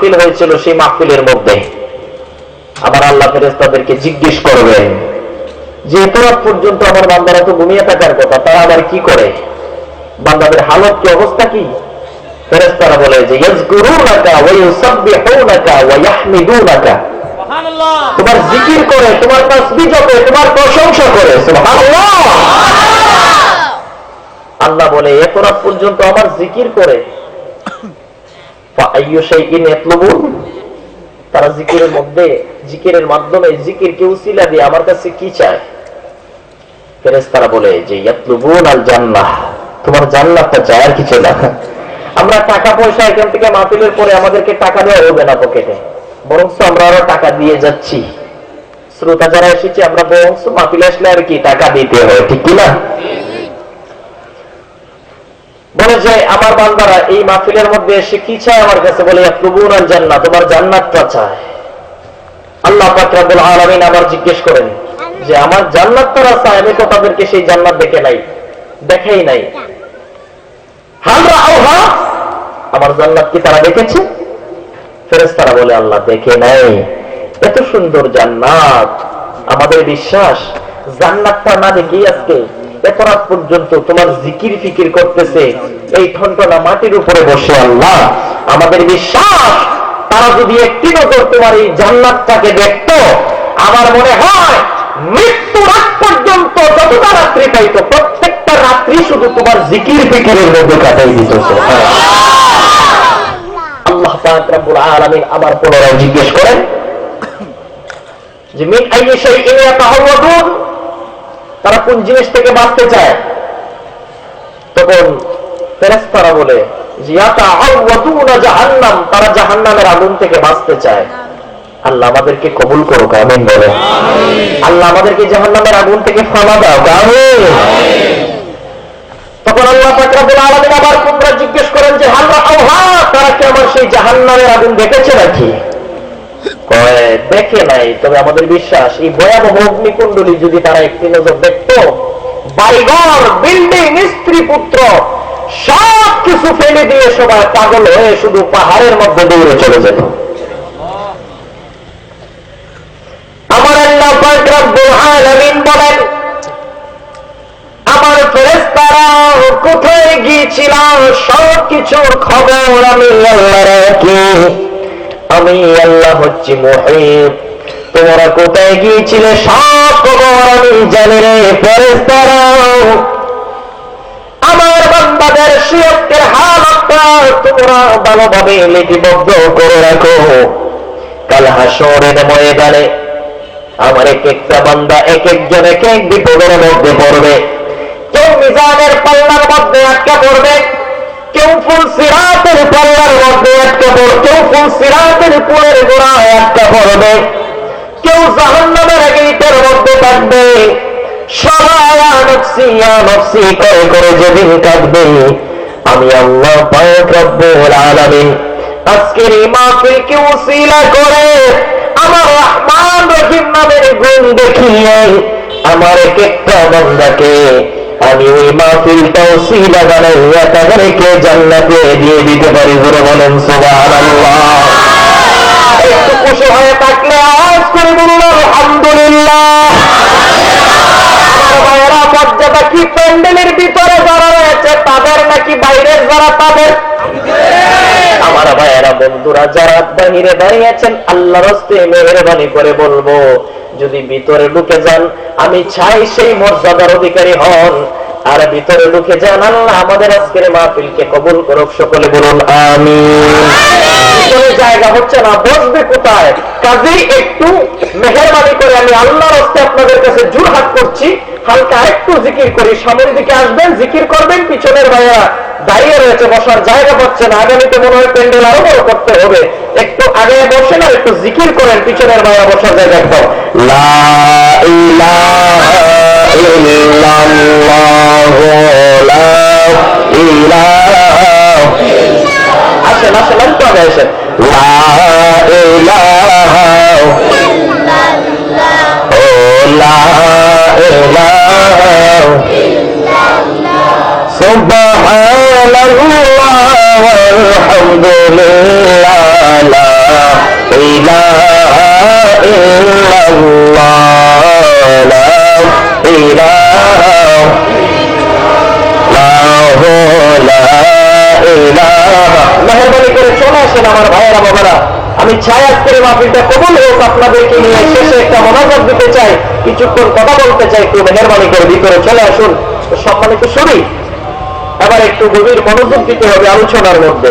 মাহফিল হয়েছিল সেই মাহফিলের মধ্যে আবার আল্লাহ ফেরেশতাদেরকে জিজ্ঞেস করবেন যে এত রাত পর্যন্ত আমার বান্দারা তো ঘুমিয়ে থাকার কথা, তারা আবার কি করে, বান্দাদের হালত কি, অবস্থা কি? ফেরেশতারা বলে যে ইয়াজকুরুনাকা ওয়া ইউসাব্বিহুনাকা ওয়া ইয়াহমিদুনাকা, তোমার জিকির করে, তোমার তাসবিহ জপে, তোমার প্রশংসা করে। সুবহানাল্লাহ। আল্লাহ বলে এত রাত পর্যন্ত আমার জিকির করে। ফাআইয়ু শাইইন ইয়াতলুবুন, তারা জিকিরের মধ্যে, জিকিরের মাধ্যমে, জিকিরকে উসিলা দিয়ে আমার কাছে কি চায়? ফেরেশতারা বলে যে ইয়াতলুবুন আল জান্নাহ, তোমার জান্নাতটা চায়, আর কিছু না। আমরা টাকা পয়সা এখান থেকে মাহফিলের পরে আমাদেরকে টাকা দেওয়া হবে না পকেটে, বরং আমরা আরো টাকা দিয়ে যাচ্ছি। শ্রোতা যারা এসেছে আমরা বরং মাহফিলে আসলে আর কি টাকা দিতে হয়, ঠিক কিনা? বলে যে আমার বান্দারা এই মাহফিলের মধ্যে এসে কি চায় আমার কাছে? বলে ইয়াতলুবুন আল জান্নাহ, তোমার জান্নাতটা চায়। আল্লাহ পাক রব্বুল আলামিন আবার জিজ্ঞেস করেন যে আমার জান্নাত তারা চায়, আমি তো তাদেরকে সেই জান্নাত দেখাই নাই। হাল রাআউহা, আমার জান্নাত কি তারা দেখেছে? ফেরেশতারা বলে আল্লাহ দেখে নাই। এত সুন্দর জান্নাত, আমাদের বিশ্বাস জান্নাতটা না দেখেই আজকে এত রাত পর্যন্ত তোমার জিকির ফিকির করতেছে এই ঠনঠনা মাটির উপরে বসে। আল্লাহ আমাদের বিশ্বাস তারা যদি একটি নজর তোমার এই জান্নাতটাকে দেখতো, আমার মনে হয় মৃত্যু রাত পর্যন্ত যতটা রাত্রি পাইতো প্রত্যেকটা রাত্রি শুধু তোমার জিকির ফিকিরের মধ্যে কাটাই দিত। আল্লাহ পাক রব্বুল আলামিন আবার পুনরায় জিজ্ঞেস করেন যে মিন আইয়ি শাইইন ইয়াতাহাওয়াদুন, তারা কোন জিনিস থেকে বাঁচতে চায়? তখন ফেরেশতারা বলে যে ইয়াতাহাওয়াদুনা জাহান্নাম, তারা জাহান্নামের আগুন থেকে বাঁচতে চায়। আল্লাহ আমাদেরকে কবুল করো, আমিন বলে। আল্লাহ আমাদেরকে জাহান্নামের আগুন থেকে ফানা দাও, আমিন। তখন আল্লাহ পাক রব্বুল আলামিন আবার পুনরায় জিজ্ঞেস করেন যে হাল রাআউহা, তারা কি আমার সেই জাহান্নামের আগুন দেখেছে নাকি? কয় দেখে নাই, তবে আমাদের বিশ্বাস এই ভয়াবহ অগ্নিকুণ্ডলী যদি তারা একটি নজর দেখতো, বাড়িঘর, বিল্ডিং, স্ত্রী পুত্র সব কিছু ফেলে দিয়ে সবাই পাগল হয়ে শুধু পাহাড়ের মধ্যে দৌড়ে চলে যেত। আমার আল্লাহ পাক রব্বুল আলামিন বলেন আমার ফেরেশতারা কোথায় গিয়েছিলাম সব কিছুর খবর আমি আল্লাহ রাখি। আমি আল্লাহ হচ্ছি মুহিত, তোমরা কোথায় গিয়েছিলে সব খবর আমি জানি রে ফেরেশতারা। আমার বান্দাদের শিরকের হালতটা তোমরা ভালোভাবে লিপিবদ্ধ করে রাখো। কাল হাসরের ময়দানে আমার এক একটা বান্দা এক একজন এক এক বিপদের মধ্যে পড়বে। কেউ মিজানের পাল্লার মধ্যে আটকা পড়বে, কেউ ফুল সিরাতের পাল্লার মধ্যে আটকা পড়বে, কেউ ফুল সিরাতের পুলের গোড়ায় আটকা পড়বে, কেউ জাহান্নামের গেটের মধ্যে থাকবে। সবাই নফসি নফসি করে করে যেদিন কাঁদবে, আমি আল্লাহ পাক রব্বুল আলামিন আজকের এই মাহফিলকে উসিলা করে আমার রহমান রহিম নামের গুণ দেখিয়ে আমার এক একটা বান্দাকে আমি ওই মাহফিলটা উসিলা বানাইয়া তাদেরকে জান্নাতে দিয়ে দিতে পারি। জোরে বলেন সুবহানাল্লাহ। একটু খুশি হয়ে থাকলে আওয়াজ করে বলুন আলহামদুলিল্লাহ। আমার ভাইয়েরা মর্যাদা কি প্যান্ডেলের ভিতরে যারা রয়েছে তাদের নাকি বাইরের যারা তাদের? আমার ভাইয়েরা বন্ধুরা যারা বাহিরে দাঁড়িয়েছেন আল্লাহর হস্তে মেহেরবানি করে বলবো যদি ভিতরে ঢুকে যান আমি চাই সেই মর্যাদার অধিকারী হন। আর ভিতরে ঢুকে যান, আল্লাহ আমাদের আজকের মাহফিলকে কবুল করুক। সকলে বলুন আমিন। জায়গা হচ্ছে না, বসবে কোথায়? কাজেই একটু মেহেরবানি করে আমি আল্লাহর হস্তে আপনাদের কাছে জোরহাত করছি, হালকা একটু জিকির করি। সামনের দিকে আসবেন, জিকির করবেন। পিছনের ভাইয়া দাঁড়িয়ে রয়েছে, বসার জায়গা পাচ্ছে না। আগামীতে মনে হয় প্যান্ডেল আরো বড় করতে হবে। একটু আগে বসেন আর একটু জিকির করেন। পিছনের ভাইয়া বসার জায়গা পাও। লা ইলাহা ইল্লাল্লাহু লা ইলাহা, আসেন আসেন একটু আগে আসেন। লা ইলাহা ইল্লাল্লাহু লা ইলাহা সুবহানাল্লাহ ওয়ালহামদুলিল্লাহ লা ইল্লাল্লাহ লা ইলাহা মেহরবানি করে চলে আসেন আমার ভাইয়েরা বাবারা। আমি চাই আজকের মাহফিলটা কবুল হোক। আপনাদেরকে নিয়ে শেষে একটা মনোযোগ দিতে চাই, কিছুক্ষণ কথা বলতে চাই। একটু মেহরবানি করে ভিতরে চলে আসুন। সম্মানিত শুনি, এবার একটু গভীর মনোযোগ দিতে হবে আলোচনার মধ্যে।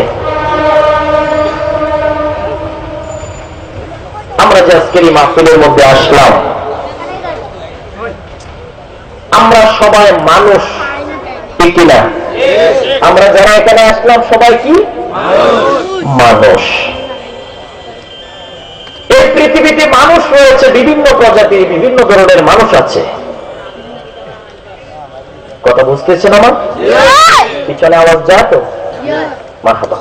আমরা যে আজকের এই মাহফিলের মধ্যে আসলাম, আমরা সবাই মানুষ, ঠিক কিনা? আমরা যারা এখানে আসলাম সবাই কি মানুষ। এই পৃথিবীতে মানুষ রয়েছে বিভিন্ন প্রজাতির, বিভিন্ন ধরনের মানুষ আছে। কথা বুঝতেছেন আমার? পিছনে আওয়াজ যায় তো? মারহাবা।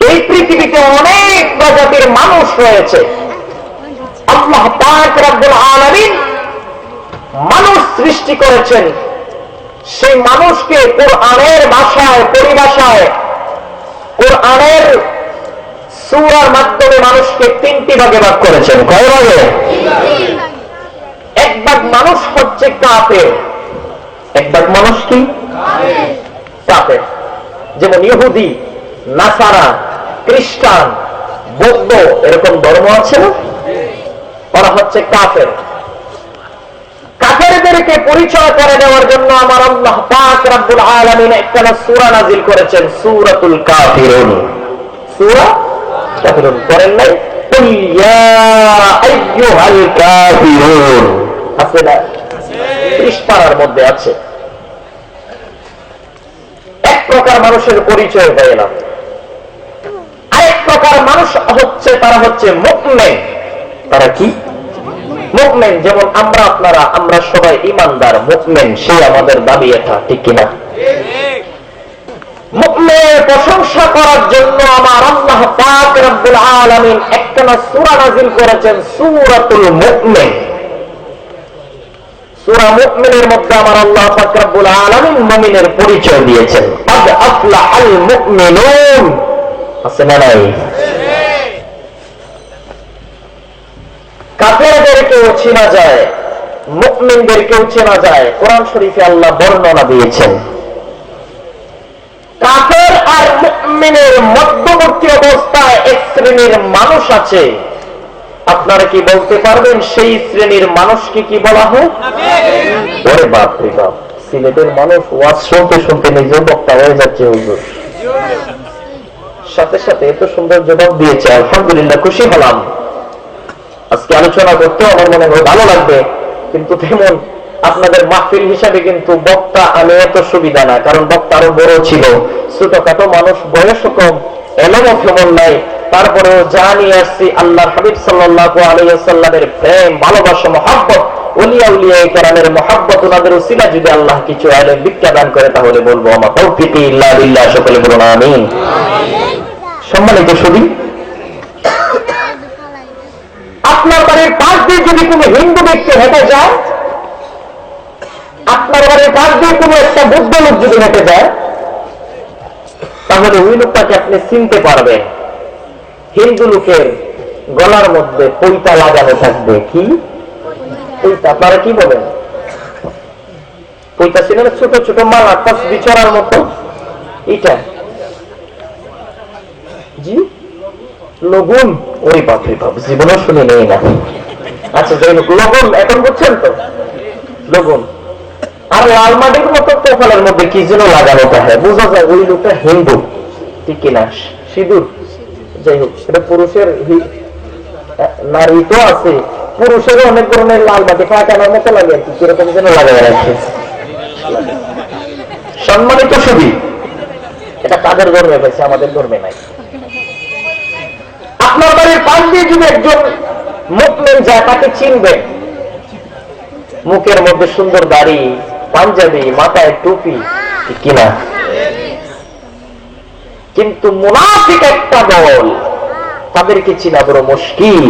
এই পৃথিবীতে অনেক প্রজাতির মানুষ রয়েছে। আল্লাহ পাক রব্বুল আলামিন মানুষ সৃষ্টি করেছেন। সেই মানুষকে কোরআনের ভাষায়, পরিভাষায়, কোরআনের সূরার মাধ্যমে মানুষকে তিনটি ভাগে ভাগ করেছেন। কয় ভাগে? এক ভাগ মানুষ হচ্ছে কাফের। এক ভাগ মানুষ কি? কাফের। যেমন ইহুদি, নাসারা, খ্রিস্টান, বৌদ্ধ, এরকম ধর্ম আছে না? ওরা হচ্ছে কাফের। কাফেরদেরকে পরিচয় করে দেওয়ার জন্য আমার আল্লাহ পাক রব্বুল আলামিন একটা সূরা নাযিল করেছেন, সূরাতুল কাফিরুন। সূরা কাফিরুন করেন নাই? কুল ইয়া আইয়ুহাল কাফিরুন আছে না? পৃষ্ঠার মধ্যে আছে। এক প্রকার মানুষের পরিচয় হয়ে না। আরেক প্রকার মানুষ হচ্ছে, তারা হচ্ছে মুমিন। তারা কি? মুমিন। যেমন আমরা, আপনারা, আমরা সবাই ঈমানদার, মুমিন, সেই আমাদের দাবি, এটা ঠিক কিনা? মুমিনের প্রশংসা করার জন্য আমার আল্লাহ পাক রব্বুল আলামিন একটা সূরা নাযিল করেছেন, সূরাতুল মুমিন। সূরা মুমিনের মধ্যে আমার আল্লাহ পাক রব্বুল আলামিন মুমিনের পরিচয় দিয়েছেন। ক্বাদ আফলাহাল মুমিনুন আছে না নাই? কাফেরদেরকেও চেনা যায়, মুমিনদেরকেও চেনা যায়। কোরআন শরীফে আল্লাহ বর্ণনা দিয়েছেন। কাফের আর মুমিনের মধ্যবর্তী অবস্থায় এক শ্রেণীর মানুষ আছে। আপনারা কি বলতে পারবেন সেই শ্রেণীর মানুষকে কি বলা হয়? ওরে বাপ রে বাপ, সিলেটের মানুষ ওয়াজ শুনতে শুনতে নিজেও বক্তা হয়ে যাচ্ছে হুজুর। সাথে সাথে এত সুন্দর জবাব দিয়েছে, আলহামদুলিল্লাহ, খুশি হলাম। আজকে আলোচনা করতে আমার মনে হয় ভালো লাগবে, কিন্তু তেমন আপনাদের মাহফিল হিসাবে কিন্তু বক্তা আমি এত সুবিধা না, কারণ বক্তা আরো বড় ছিল। ছোটখাটো মানুষ, বয়স কম, এলেমও কেমন নাই, তারপরেও যা নিয়ে আসছি আল্লাহর হাবিব সাল্লাল্লাহু আলাইহি ওয়াসাল্লামের প্রেম, ভালোবাসা, মহব্বত, ওলিয়া উলিয়া কেরামের মহব্বত, ওনাদের উসিলা যদি আল্লাহ কিছু ইলম ভিক্ষা দান করে তাহলে বলবো আমা তাওফিকি ইল্লা বিল্লাহ। সকলে বলুন আমিন। সম্মানিত সুধী, আপনার বাড়ির পাশ দিয়ে যদি কোনো হিন্দু ব্যক্তি হেঁটে যায়, আপনার বাড়ির পাশ দিয়ে কোনো একটা বৌদ্ধ লোক যদি হেঁটে যায়, তাহলে ওই লোকটাকে আপনি চিনতে পারবেন। হিন্দু লোকের গলার মধ্যে পৈতা লাগানো থাকবে। কি পৈতা? আপনারা কি বলেন? পৈতা ছিল না, ছোট ছোট মালা, তাসবিহ চড়ার মতো। এটা জি লগুন। ওই বাপরে বাপ, জীবনও শুনে নেই না। আচ্ছা যাই হোক, লগুন এখন বুঝছেন তো? লগুন আর লাল মাটির মতো কপালের মধ্যে কি যেন লাগানো থাকে, বোঝা যায় ওই লোকটা হিন্দু, ঠিক কিনা? সিঁদুর, যাই হোক, এটা পুরুষের, নারী তো আছে, পুরুষেরও অনেক ধরনের লাল মাটি ফাঁকানোর মতো লাগে আর কি, কিরকম যেন লাগাই রাখছে। সম্মানিত সুধী, এটা তাদের ধর্মে পেয়েছে, আমাদের ধর্মে নাই। আপনার বাড়ির পাশ দিয়ে যদি একজন মুমিন যায়, তাকে চিনবেন। মুখের মধ্যে সুন্দর দাড়ি, পাঞ্জাবি, মাথায় টুপি, ঠিক কিনা? কিন্তু মুনাফিক একটা দল, তাদেরকে চিনা বড় মুশকিল।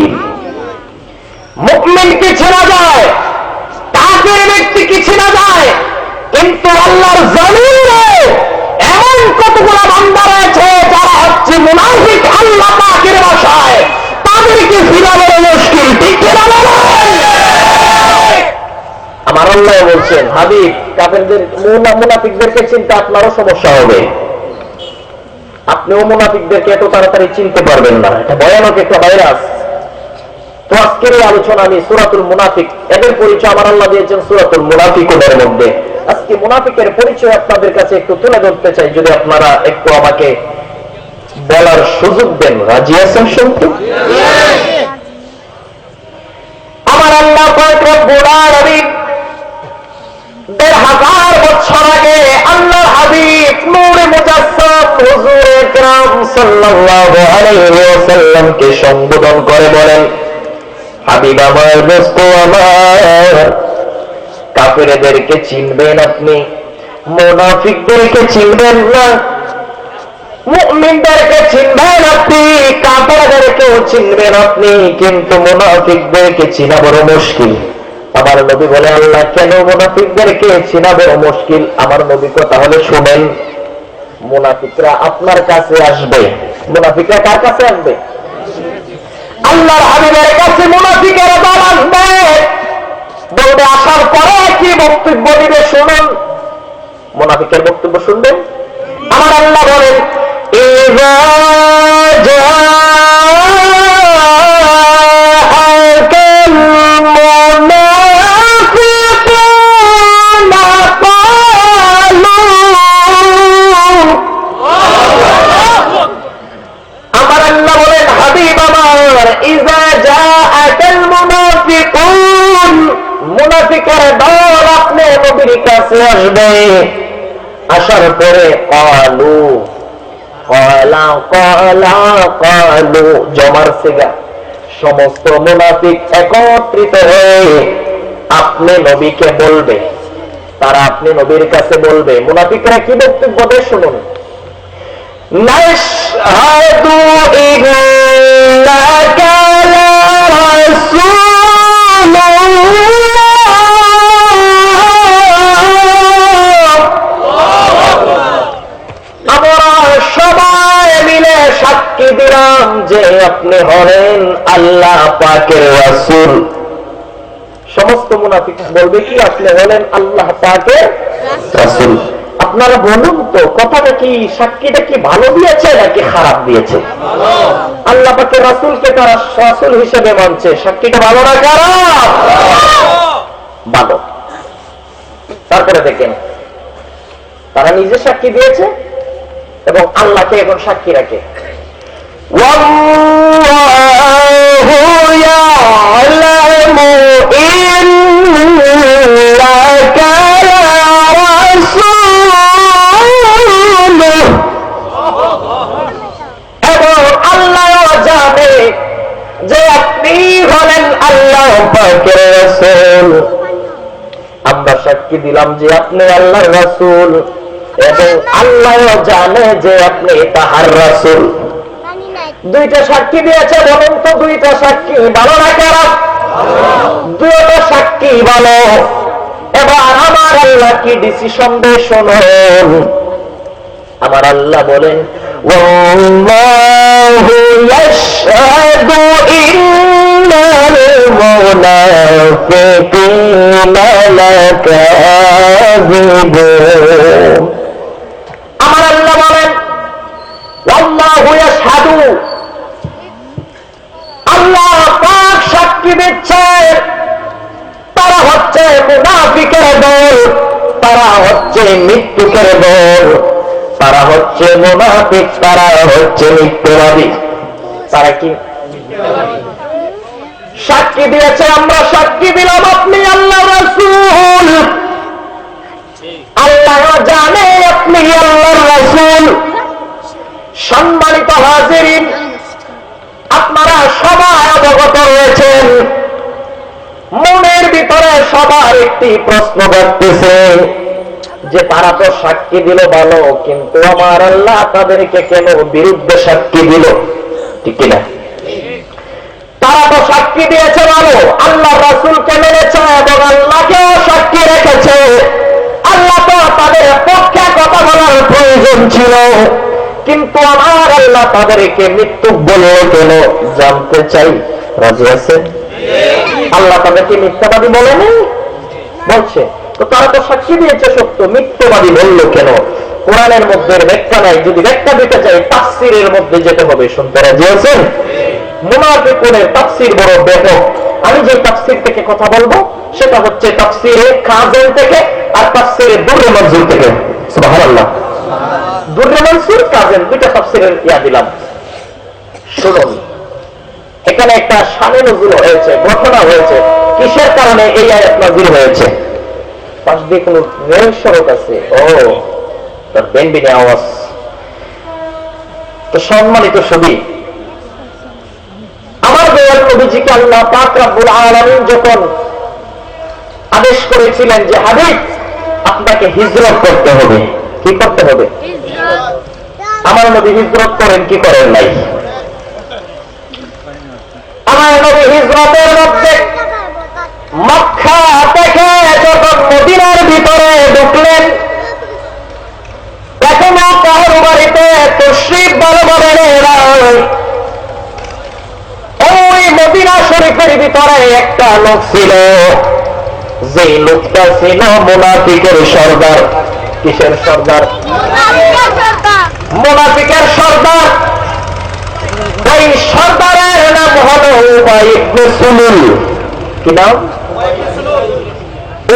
মুমিনকে চেনা যায়, কাফের ব্যক্তিকে চেনা যায়, কিন্তু আল্লাহর জমিনে এমন কতগুলো বান্দা রয়েছে যারা হচ্ছে মুনাফিক। আল্লাহ পাকের ভাষায় তাদেরকে চিনা বড় মুশকিল, ঠিক আল্লাহ বলছেন, হাবিব কাফেরদের মুনাফিকদেরকে চিনতে আপনারও সমস্যা হবে, আপনিও মুনাফিকদেরকে এত তাড়াতাড়ি চিনতে পারবেন না, এটা ভয়ানক একটা ভাইরাস। তো আজকের এই আলোচনা আমি সূরাতুল মুনাফিক, এদের পরিচয় আমার আল্লাহ দিয়েছেন সূরাতুল মুনাফিকুনের মধ্যে। আজকে মুনাফিকের পরিচয় আপনাদের কাছে একটু তুলে ধরতে চাই, যদি আপনারা একটু আমাকে বলার সুযোগ দেন। রাজি আছেন শুনতে? আমার আল্লাহ পাক রব্বুল আলামিন ১৫০০ বছর আগে আল্লাহর হাবিব নূরে মুজাসসাম হুজুর আকরাম সাল্লাল্লাহু আলাইহি ওয়াসাল্লামকে সম্বোধন করে বলেন, হাবিব আমার, দোস্ত আমার, কাফেরদেরকে চিনবেন আপনি, মুনাফিকদেরকে চিনবেন না, মুমিনদেরকে চিনবেন আপনি, কাফেরদেরকেও চিনবেন আপনি, কিন্তু মুনাফিকদেরকে চিনা বড় মুশকিল। আমার নবী বলে, আল্লাহ কেন মুনাফিকদেরকে চিনা বড় মুশকিল? আমার নবী কথা হলে শুনেন, মুনাফিকরা আপনার কাছে আসবে। মুনাফিকরা কার কাছে আসবে? আল্লাহর হাবিবের কাছে মুনাফিকেরা দল আসবে। বলবে, আসার পরে কি বক্তব্য দিবে শুনুন। মুনাফিকের বক্তব্য শুনবেন। আমার আল্লাহ বলেন, ইযা জাআকাল মুনাফিকুনা ক্বালু, আমার আল্লাহ বলেন, হাবিব আমার, ইযা জাআকাল মুনাফিকুন, মুনাফিকের দল আপনি নবীর কাছে আসবে। আসার পরে ক্বালু, ক্বালা ক্বালা ক্বালু, জমার সিগা, সমস্ত মুনাফিক একত্রিত হয়ে আপনি নবীকে বলবে, তারা আপনি নবীর কাছে বলবে। মুনাফিকরা কি বক্তব্য দেয় শুনুন। নাশহাদু ইন্নাকা লারাসূলুল্লাহ, আমরা সবাই মিলে সাক্ষী দিলাম যে আপনি হলেন আল্লাহ পাকের রাসূল। সমস্ত মুনাফিক বলবে কি, আপনি হলেন আল্লাহ পাকের রাসূল। আপনারা বলুন তো, কথাটা কি, সাক্ষীটা কি ভালো দিয়েছে নাকি খারাপ দিয়েছে? আল্লাহ পাকের রাসূলকে তারা রাসূল হিসেবে মানছে, সাক্ষীটা ভালো না খারাপ? ভালো। তারপরে দেখেন, তারা নিজে সাক্ষী দিয়েছে এবং আল্লাহকে এখন সাক্ষী রাখে। ওয়াল্লাহু ইয়ালামু ইন্নাকা লারাসূলুহু, এবং আল্লাহ জানে যে আপনি হলেন আল্লাহ পাকের রাসূল। আমরা সাক্ষী দিলাম যে আপনি আল্লাহর রাসূল, এবং আল্লাহ জানে যে আপনি তাহার রাসূল। দুইটা সাক্ষী দিয়েছে, বলেন তো দুইটা সাক্ষী ভালো না খারাপ? দুইটা সাক্ষী ভালো। এবার আমার আল্লাহ কি ডিসিশন দেয় শুনুন। আমার আল্লাহ বলেন, ওয়াল্লাহু ইয়াশহাদু ইন্নাল মুনাফিকিনা লাকাযিবুন। আমার আল্লাহ বলেন, আল্লাহু ইয়াশহাদু, আল্লাহ পাক সাক্ষী দিচ্ছে, তারা হচ্ছে মুনাফিকের দল, তারা হচ্ছে মৃত্যুকের দল, তারা হচ্ছে মুনাফিক, তারা হচ্ছে মিথ্যাবাদী। তারা কি সাক্ষী দিয়েছে? আমরা সাক্ষী দিলাম আপনি আল্লাহ রাসূল। আল্লাহ জানে আপনি আল্লাহর রাসূল। সম্মানিত হাজিরিন, আপনারা সবাই অবগত রয়েছেন, মনের ভিতরে সবার একটি প্রশ্ন জাগতেছে যে তারা তো সাক্ষী দিল ভালো, কিন্তু আমার আল্লাহ তাদেরকে কেন বিরুদ্ধে সাক্ষী দিল? ঠিক কিনা? তারা তো সাক্ষী দিয়েছে ভালো, আল্লাহ রাসূলকে মেনেছে এবং আল্লাহকেও সাক্ষী রেখেছে, আল্লাহ তো তাদের পক্ষে কথা বলার প্রয়োজন ছিল, কিন্তু আমার আল্লাহ তাদেরকে মৃত্যু বলে কেন? জানতে চাই। রাজি আছেন? আল্লাহ তাদেরকে মিথ্যাবাদী বলেনি? বলছে। তো তারা তো সাক্ষী দিয়েছে সত্য, মিথ্যবাদী বললো কেন? কোরআনের মধ্যে ব্যাখ্যা নাই, যদি ব্যাখ্যা দিতে চাই তাফসীরের মধ্যে যেতে হবে। শুনতে রাজি আছেন? মুনাফিকুনের তাফসীর বড় ব্যাপক। আমি যে তাফসীর থেকে কথা বলবো সেটা হচ্ছে তাফসীরে কাযেম থেকে আর তাফসীরে দুররে মনসুর থেকে। সুবহানাল্লাহ। দুররে মনসুর, কাযেম, দুইটা তাফসীরের ইয়া দিলাম। শুনুন, এখানে একটা শানে নজুল হয়েছে, ঘটনা হয়েছে। কিসের কারণে এই আয়াত নাযিল হয়েছে? পাশ দিয়ে কোন রেল সড়ক আছে। ও, তার বেনবিনে আওয়াজ। তো সম্মানিত সবই, আমার দয়াল নবীজিকে আল্লাহ পাক রব্বুল আলামিন যখন আদেশ করেছিলেন যে হাবিব আপনাকে হিজরত করতে হবে, কি করতে হবে? আমার নবী হিজরত করেন কি করেন নাই? আমার নবী হিজরতের মধ্যে মক্কা থেকে যখন মদিনার ভিতরে ঢুকলেন, এখনো কারো বাড়িতে তশরিফ ভালোভাবে নেই। ওই মদিনা শরীফের ভিতরে একটা লোক ছিল, যে লোকটা ছিল মুনাফিকের সর্দার। কিসের সর্দার? মুনাফিকের সর্দার। ওই সর্দারের নাম হলো উবাই ইবনে সুলুল। কি নাম?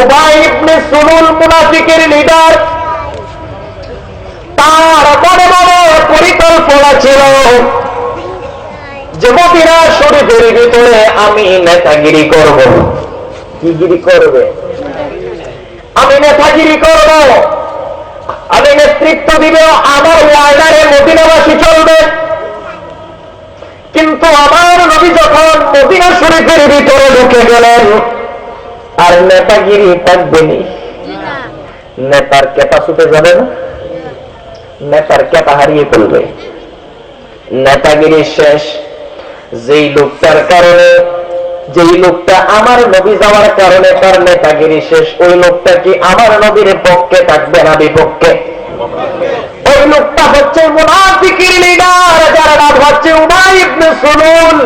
উবাই ইবনে সুলুল মুনাফিকের লিডার। তার বড় বড় পরিকল্পনা ছিল যে মদিনা শরীফের ভিতরে আমি নেতাগিরি করব। কি গিরি করবে? আমি নেতাগিরি করব, আমি নেতৃত্ব দিব, আমার ওয়ার্ডারে মদিনাবাসী চলবে। কিন্তু আমার নবী যখন মদিনা শরীফের ভিতরে ঢুকে গেলেন, আর নেতাগিরি থাকবেনি। নেতার কেতা ছুটে যাবে না, নেতার কেতা হারিয়ে ফেলবে, নেতাগিরি শেষ। যেই লোকটার কারণে, যেই লোকটা আমার নবী যাওয়ার কারণে তার নেতাগিরি শেষ, ওই লোকটা কি আমার নবীর পক্ষে থাকবে না বিপক্ষে? ওই লোকটা হচ্ছে মুনাফিকের লিডার, যার নাম হচ্ছে উবাই ইবনে সুলুল।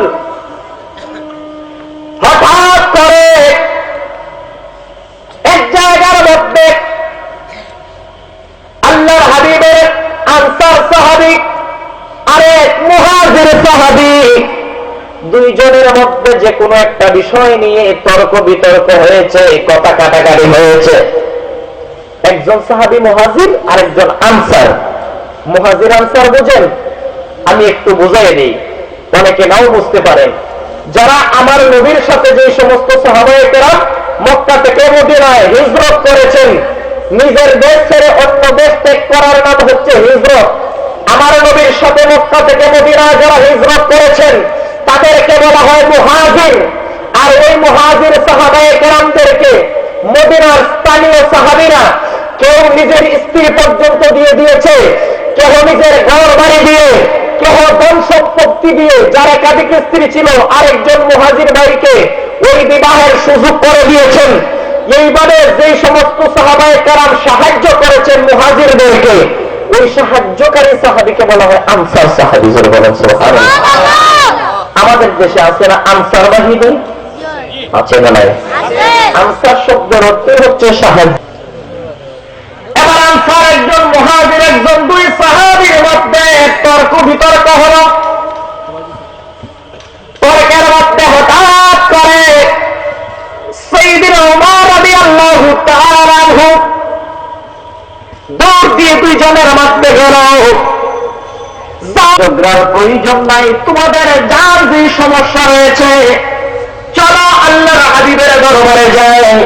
হঠাৎ করে এক জায়গার মধ্যে আল্লাহর হাবিবের আনসার সাহাবী আরেক মুহাজির সাহাবী, দুইজনের মধ্যে যে কোনো একটা বিষয় নিয়ে তর্ক বিতর্ক হয়েছে, কথা কাটাকাটি হয়েছে। একজন সাহাবী মুহাজির, আরেকজন আনসার। মুহাজির আনসার বুঝেন? আমি একটু বুঝাই দিই, অনেকে নাও বুঝতে পারেন। যারা আমার নবীর সাথে যে সমস্ত সাহাবায়ে কেরাম মক্কা থেকে মদিনায় হিজরত করেছেন, নিজের দেশ ছেড়ে অন্য দেশ ত্যাগ করার নাম হচ্ছে হিজরত। আমার নবীর সাথে মক্কা থেকে মদিনায় যারা হিজরত করেছেন তাদেরকে বলা হয় মুহাজির। আর ওই মুহাজির সাহাবায়ে কেরামদেরকে মদিনার স্থানীয় সাহাবীরা কেউ নিজের স্ত্রী পর্যন্ত দিয়ে দিয়েছে, কেউ নিজের ঘর বাড়ি দিয়ে, কেউ ধন সম্পত্তি দিয়ে, যার একাধিক স্ত্রী ছিল আরেকজন মুহাজির ভাইকে ওই বিবাহের সুযোগ করে দিয়েছেন। এইভাবে যে সমস্ত সাহাবায়ে কেরাম সাহায্য করেছেন মুহাজিরদেরকে, ওই সাহায্যকারী সাহাবীকে বলা হয় আনসার সাহাবী। জোরে বলেন সুবহানাল্লাহ। আমাদের দেশে আছে না আনসার বাহিনী? আছে না নাই? আনসার শব্দের অর্থ হচ্ছে সাহায্য। এবার আনসার একজন, মুহাজির একজন, দুই সাহাবীর মধ্যে তর্ক বিতর্ক হলো। তর্কের মধ্যে হঠাৎ করে সাইয়্যিদুনা ওমর রাদিয়াল্লাহু তাআলা আনহু দৌড় দিয়ে দুইজনের মধ্যে গেল। ঝগড়ার প্রয়োজন নাই, তোমাদের যার যে সমস্যা রয়েছে চলো আল্লাহর হাবিবের দরবারে যাই।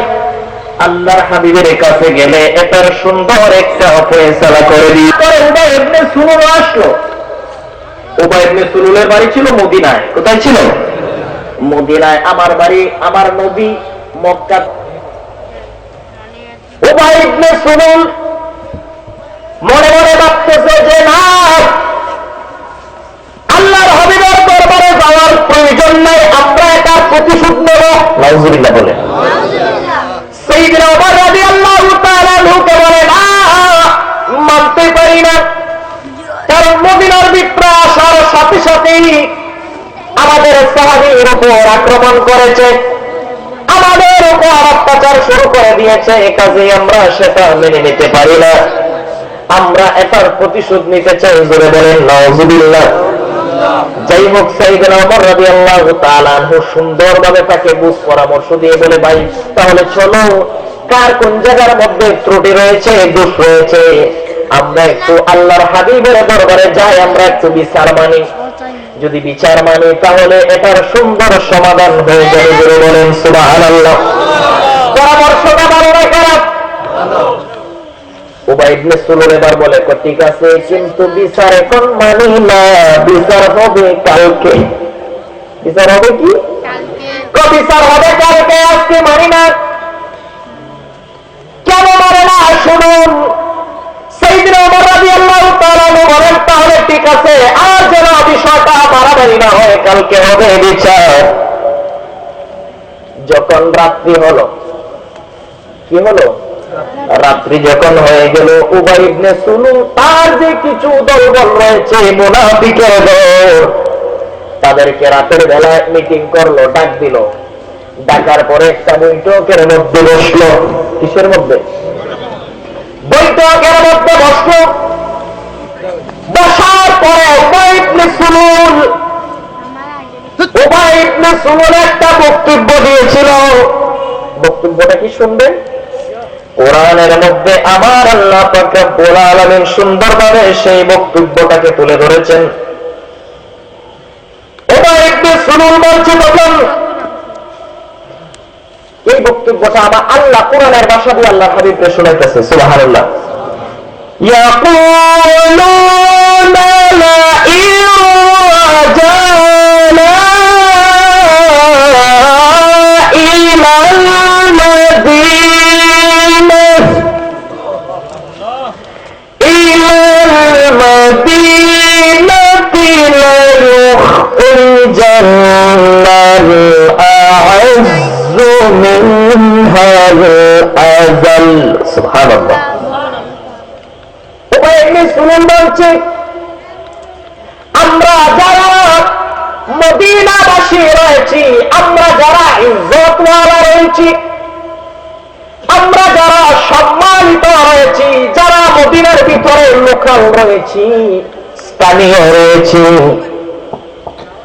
আল্লাহর হাবিবের কাছে গেলে এটার সুন্দর একটা ফয়সালা করে দিই। উবাই ইবনে সুলুল আসলো। উবাই ইবনে সুলুলের বাড়ি ছিল মদিনায়। কোথায় ছিল? মদিনায়। আমার বাড়ি, আমার নবী মক্কা। উবাই ইবনে সুলুল মনে মনে ভাবতেছে যে না, আল্লাহর হাবিবের দরবারে যাওয়ার প্রয়োজন নাই, আমরা এটার প্রতিশোধ নেব। নাউজুবিল্লাহ বলে। সাইয়্যিদুনা ওমর রাদিয়াল্লাহু তাআলা আনহুকে বলে না, মানতে পারি না, কারণ মদিনার ভিতরে আসার সাথে সাথেই আমাদের সাহাবীর উপর আক্রমণ করেছে, আমাদের উপর অত্যাচার শুরু করে দিয়েছে, কাজে আমরা সেটা মেনে নিতে পারি না, আমরা এটার প্রতিশোধ নিতে চাই। জোরে বলেন নাউজুবিল্লাহ। যাই হোক, সাইয়েদনা ওমর রাদিয়াল্লাহু তাআলা আনহু সুন্দরভাবে তাকে বুঝ পরামর্শ দিয়ে বলে, ভাই তাহলে চলো, কার কোন জায়গার মধ্যে ত্রুটি রয়েছে, দোষ রয়েছে, আমরা একটু আল্লাহর হাবিবের দরবারে যাই, আমরা একটু বিচার মানি। যদি বিচার মানি তাহলে এটার সুন্দর সমাধান হয়ে যাবে। জোরে বলেন সুবহানাল্লাহ। পরামর্শটা ভালো না খারাপ? উবাই ইবনে সুলুল এবার বলে, ঠিক আছে, কিন্তু বিচার এখন মানি না, বিচার হবে কালকে। বিচার হবে কি? বিচার হবে কালকে, আজকে মানি না। কেন মানে না শুনুন। সাইয়েদনা ওমর রাদিয়াল্লাহু তাআলা বলেন, তাহলে ঠিক আছে, আর যেন বিষয়টা বাড়াবাড়ি না হয়, কালকে হবে বিচার। যখন রাত্রি হলো, কি হলো? রাত্রি যখন হয়ে গেল, উবাই ইবনে সুলুল তার যে কিছু দলবল রয়েছে মুনাফিকের দল, তাদেরকে রাতের বেলায় মিটিং করলো, ডাক দিল। ডাকার পরে একটা বৈঠকের মধ্যে বসলো। কিসের মধ্যে? বৈঠকের মধ্যে বসলো। বসার পরে উবাই ইবনে সুলুল একটা বক্তব্য দিয়েছিল। বক্তব্যটা কি শুনবেন? কোরআনের মধ্যে আমার আল্লাহ পাক রব্বুল আলামিন সুন্দরভাবে সেই বক্তব্যটাকে তুলে ধরেছেন। উবাই ইবনে সুলুল বলছে, তখন এই বক্তব্যটা আমার আল্লাহ কোরআনের ভাষা দিয়ে আল্লাহর হাবিবকে শোনাইতেছে। সুবহানাল্লাহ। ইয়াকুলুনা লা ইরাজানা ইলাল মাদিনা মাদিনাতি লা ইউখরিজান্নাল আ'আজ্জু মিনহাল আযাল। সুবহানাল্লাহ। উবাই ইবনে সুলুল বলছে, আমরা যারা মদিনাবাসী রয়েছি, আমরা যারা ইজ্জতওয়ালা রয়েছি, আমরা যারা সম্মানিত রয়েছি, যারা মদিনার ভিতরে লোকাল রয়েছি, স্থানীয় রয়েছি,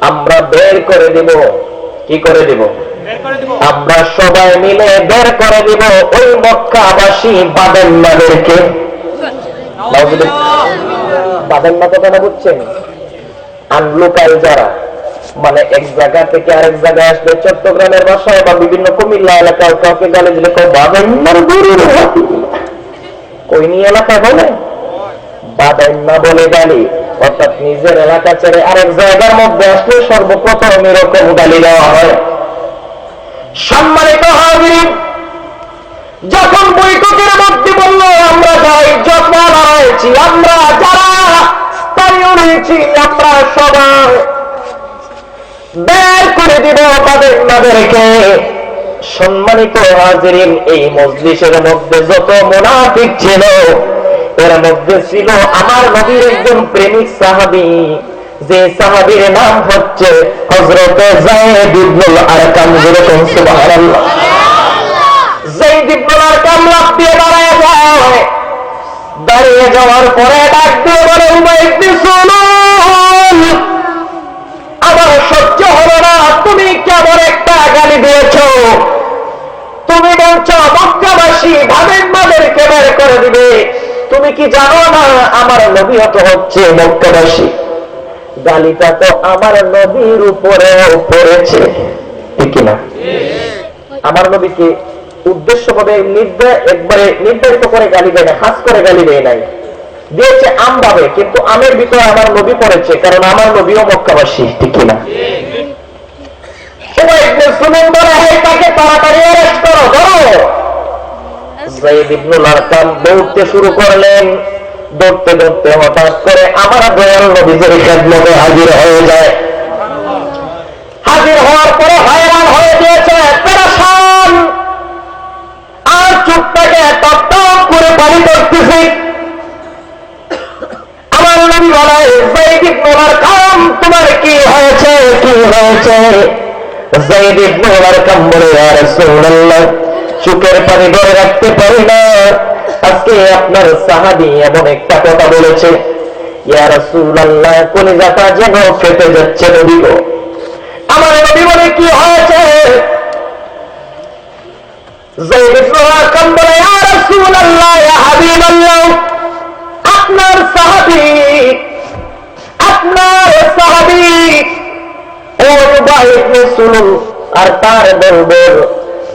আমরা বের করে দিব। কি করে দিব? আমরা সবাই মিলে বের করে দিব ওই মক্কাবাসী বাদাইম্মাদেরকে। বাদাইম্মা কথা না বুঝছেন? আনলোকাল যারা, মানে এক জায়গা থেকে আরেক জায়গায় আসলে, চট্টগ্রামের ভাষায় বা বিভিন্ন কুমিল্লা এলাকায় কাউকে গালি দিলে বাদাইম্মার গরুর হাতি, কইনি এলাকায় বলে বাদাইম্মা বলে গালি, অর্থাৎ নিজের এলাকা ছেড়ে আরেক জায়গার মধ্যে আসলে সর্বপ্রথম এরকম গালি দেওয়া হয়। সম্মানিত হাজির, যখন বৈঠকের মধ্যে বলল আমরা যাই যত্ন রয়েছি, আমরা যারা স্থানীয় রয়েছি, আমরা সবাই বের করে দিব তাদেরকে। সম্মানিত হাজিরিন, এই মজলিসের মধ্যে যত মুনাফিক ছিল, এর মধ্যে ছিল আমার নবীর একজন প্রেমিক সাহাবী, যে সাহাবীর নাম হচ্ছে হযরত যায়েদ ইবনুল আরকাম। যেরকম সুবহানাল্লাহ। যায়েদ ইবনুল আরকাম লাফ দিয়ে দাঁড়িয়ে যায়। দাঁড়িয়ে যাওয়ার পরে ডাক দিয়ে বলে, উবাই ইবনে সুলুল, আমার সহ্য হলো না, তুমি কেমন একটা গালি দিয়েছ, তুমি বলছো মক্কাবাসী বাদাইম্মাদেরকে বের করে দিবে, তুমি কি জানো না আমার নবী তো হচ্ছে মক্কাবাসী? গালিটা তো আমার নবীর উপরেও পড়েছে, ঠিক কিনা? আমার নবীকে উদ্দেশ্য ভাবে একবারে নির্ধারিত করে গালি দেয় না, খাস করে গালি দেয় নাই, দিয়েছে আমভাবে, কিন্তু আমের ভিতরে আমার নবী পড়েছে, কারণ আমার নবীও মক্কাবাসী, ঠিক কিনা? উবাই ইবনে সুলুল বলে, তাকে তাড়াতাড়ি অ্যারেস্ট করো, ধরো। যায়েদ ইবনুল আরকাম দৌড়তে শুরু করলেন। দৌড়তে দৌড়তে হঠাৎ করে আমার দয়াল নবীর খেদমতে হাজির হয়ে যায়। হাজির হওয়ার পরে হয়রান হয়ে গিয়েছে, পেরেশান, আর চোখটাকে টপটপ করে পানি করতেছে। আমার নবী বলে, যায়েদ ইবনুল আরকাম, তোমার কি হয়েছে, কি হয়েছে? যায়েদ ইবনে আরকাম বলে, ইয়া রাসূলুল্লাহ, চোখের পানি ধরে রাখতে পারি না, আজকে আপনার সাহাবী এমন একটা কথা বলেছে, ইয়া রাসূলুল্লাহ, কলিজাটা যেন ফেটে যাচ্ছে নবী গো। আমার নবী বলে, কি হয়েছে? যায়েদ ইবনে আরকাম বলে, ইয়া রাসূলুল্লাহ, ইয়া হাবিবাল্লাহ, আপনার সাহাবী উবাই ইবনে সুলুল আর তার দলবল,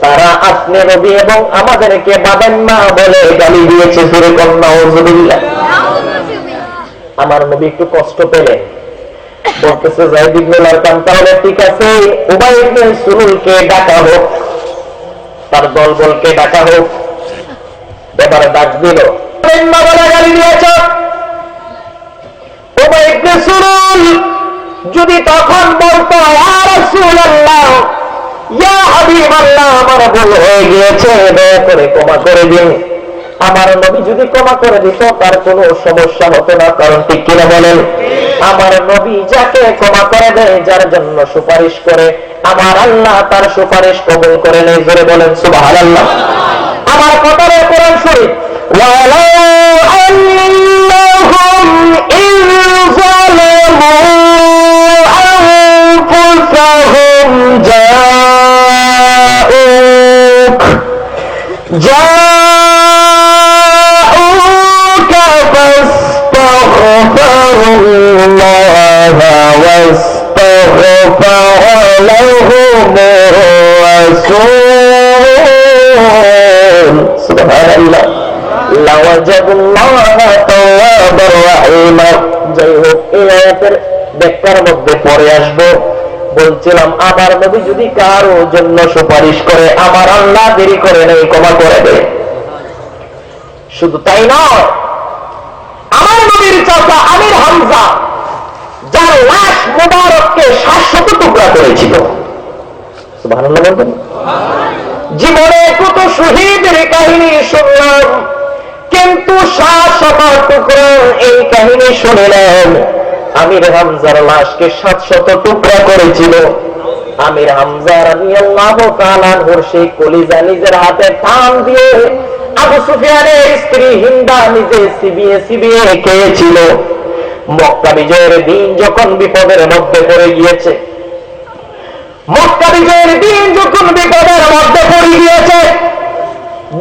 তারা আপনি নবী এবং আমাদেরকে বাবেন না বলে গালি দিয়েছে। সুরে কন্যা নাউযুবিল্লাহ। আমার নবী একটু কষ্ট পেলেন, বলতেছে যায়েদ ইবনে আরকাম, তাহলে ঠিক আছে, উবাই ইবনে সুলুলকে ডাকা হোক, তার দলবলকে ডাকা হোক। এবারে ডাক দিল, না বলে গালি দিয়েছ। উবাই ইবনে সুলুল যদি তখন বলতো, ইয়া রাসূলুল্লাহ, ইয়া হাবিবাল্লাহ, আমার ভুল হয়ে গিয়েছে, দয়া করে ক্ষমা করে দিন, আমার নবী যদি ক্ষমা করে দিত তার কোনো সমস্যা হতো না। কারণ ঠিক কিনা বলেন? আমার নবী যাকে ক্ষমা করে দেয়, যার জন্য সুপারিশ করে, আমার আল্লাহ তার সুপারিশ কবুল করে নেই। জোরে বলেন সুবহানাল্লাহ। আমার কথার কোরআন শরীফ, ওয়ালা আন্নাহুম ইয যালামু আনফুসাহুম জাউকা ফাস্তাগফিরুল্লাহা ওয়াস্তাগফারা লাহুমুর রাসূল, সুবহানাল্লাহ, লাওয়াজাদুল্লাহা তাওয়াবার রাহিমা। যাই হোক, এই আয়াতের ব্যাখ্যার মধ্যে পরে আসবো। বলছিলাম, আমার নবী যদি কারো জন্য সুপারিশ করে, আমার আল্লাহ দেরি করে নেই, ক্ষমা করে দেয়। শুধু তাই নয়, আমার নবীর চাচা আমির হামজা, যার লাশ মুবারককে 700 টুকরা করেছিল, সুবহানাল্লাহ বলবেন। জীবনে কত শহীদের কাহিনী শুনলাম, কিন্তু 700 টুকরা এই কাহিনী শুনলেন। আমির হামজার লাশকে 700 টুকরা করেছিল। আমির হামজা রাদিয়াল্লাহু তাআলা আনহুর সেই কলিজা নিজের হাতে টান দিয়ে আবু সুফিয়ানের স্ত্রী হিন্দা নিজে চিবিয়ে চিবিয়ে খেয়েছিল। মক্কা বিজয়ের দিন যখন বিপদের মধ্যে পড়ে গিয়েছে, মক্কা বিজয়ের দিন যখন বিপদের মধ্যে পড়ে গিয়েছে,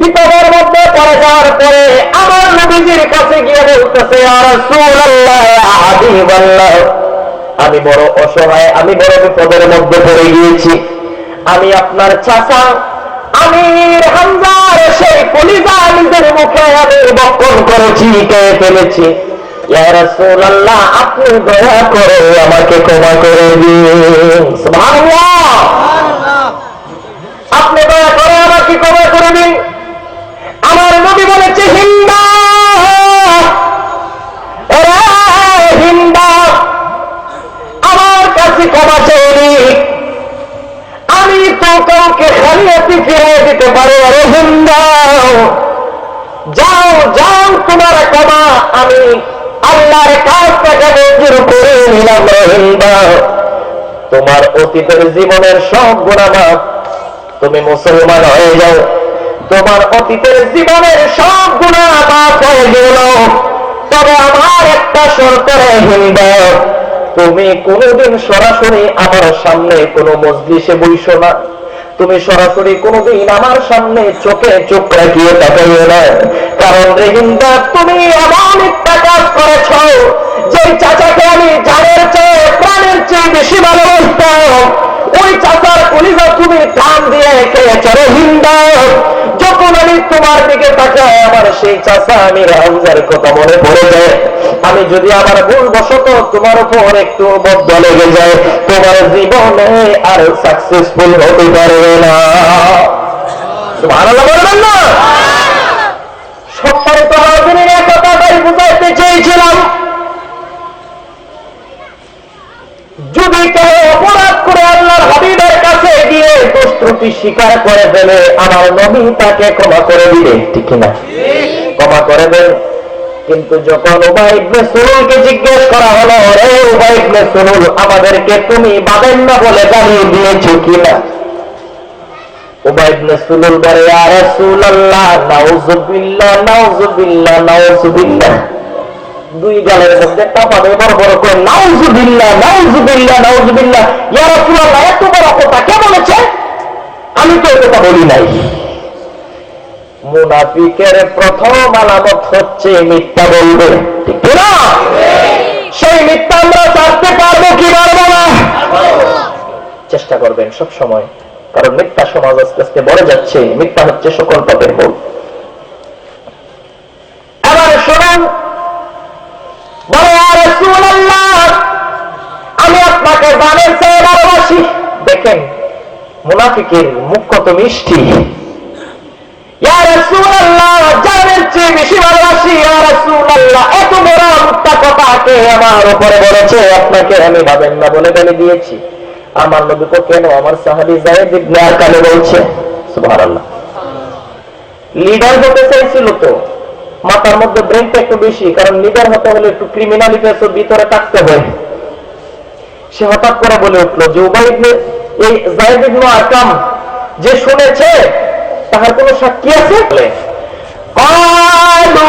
বিপদের মধ্যে পড়ে যাওয়ার পরে আমার নবীজির কাছে গিয়ে বলতেছে, ইয়া রাসূলুল্লাহ, ইয়া হাবিবাল্লাহ, আমি বড় অসহায়, আমি বড় বিপদের মধ্যে পড়ে গিয়েছি। আমি আপনার চাচা আমির হামজার সেই কলিজা নিজের মুখে আমি বক্ষণ করেছি, খেয়ে ফেলেছি। ইয়া রাসূলুল্লাহ, আপনি দয়া করে আমাকে ক্ষমা করে দিন। সুবহানাল্লাহ, আপনি দয়া করে আমাকে ক্ষমা করে দিন। আমার নবী বলেছে, হিন্দা, হিন্দা, আমার কাছে ক্ষমা চাইনি, আমি তো কাউকে খালি হাতে ফিরিয়ে দিতে পারি। আরে হিন্দা, যাও যাও, তোমার ক্ষমা আমি আল্লাহর কাছ থেকে মঞ্জুর করে নিলাম। হিন্দা, তোমার অতীতের জীবনের সব গুনাহ মাফ, তুমি মুসলমান হয়ে যাও, তোমার অতীতের জীবনের সব গুনাহ মাফ হয়ে গেল। তবে আমার একটা শর্ত রে হিন্দা, তুমি কোনোদিন সরাসরি আমার সামনে কোনো মজলিসে বইসো না, তুমি সরাসরি কোনোদিন আমার সামনে চোখে চোখ রাখিয়ে তাকাইও না। কারণ রে হিন্দা, তুমি এমন একটা কাজ করেছ, যে চাচাকে আমি জানের চেয়ে প্রাণের চেয়ে বেশি ভালোবাসতাম, ওই চাচার কলিজা তুমি টান দিয়ে খেয়েছ রে হিন্দা। যখন আমি তোমার দিকে তাকাই, আমার সেই চাচা আমির হামজার কথা মনে পড়ে যায়। আমি যদি আমার ভুল বশত তোমার উপর একটু বদলা লেগে যায়, তোমার জীবনে আর সাকসেসফুল হতে পারবে না। সুবহানাল্লাহ বলবেন না? সম্মানিত হাজিরিন, এই কথাটাই বুঝাইতে চেয়েছিলাম। যদি কেউ অপরাধ করে আল্লাহর হাবিবের কাছে গিয়ে দোষ ত্রুটি স্বীকার করে ফেলে, আমার নবী তাকে ক্ষমা করে দিবে, ঠিক না? ক্ষমা করে দেন। কিন্তু যখন উবাই ইবনে সুলুলকে জিজ্ঞেস করা হলো, রে উবাই ইবনে সুলুল, আমাদেরকে তুমি বাঁধেন না বলে জানিয়ে দিয়েছো কিনা? উবাই ইবনে সুলুল বলে, ইয়া রাসূলুল্লাহ, নাউযুবিল্লাহ, নাউযুবিল্লাহ, নাউযুবিল্লাহ। দুই গালের মধ্যে টাপা দিয়ে বড় বড় করে নাউযুবিল্লাহ, নাউযুবিল্লাহ, নাউযুবিল্লাহ। ইয়া রাসূলুল্লাহ, এত বড় কথা কে বলেছে? আমি তো এটা বলি নাই। মুনাফিকের প্রথম আলামত হচ্ছে মিথ্যা বলবে, ঠিক না? সেই মিথ্যা আমরা ছাড়তে পারবো কি পারবো না? চেষ্টা করবেন সব সময়, কারণ মিথ্যা সমাজ আস্তে আস্তে বড় যাচ্ছে। মিথ্যা হচ্ছে সকল পাপের মূল। এবার শুনুন, আমি আপনাকে জানের চেয়ে ভালোবাসি। দেখেন মুনাফিকের মুখ কত মিষ্টি। ইয়া রাসূলুল্লাহ, জানের চেয়ে বেশি ভালোবাসি। ইয়া রাসূলুল্লাহ, এত বড় মিথ্যা কথাকে আমার উপরে বলেছে, আপনাকে আমি ভাবেন না বলে বলে দিয়েছি। আমার নবীকে কেন আমার সাহাবী যায়েদ ইবনে আরকাম বলছে? সুবহানাল্লাহ। লিডার হতে চাইছিল তো, মাথার মধ্যে ব্রেনটা একটু বেশি, কারণ লিডার হতে হলে একটু ক্রিমিনালিটি ভিতরে থাকতে হয়। সে হঠাৎ করে বলে উঠলো যে উবাই ইবনে এই যায়েদ ইবনে আরকাম যে শুনেছে, তাহার কোন সাক্ষী আছে? قالوا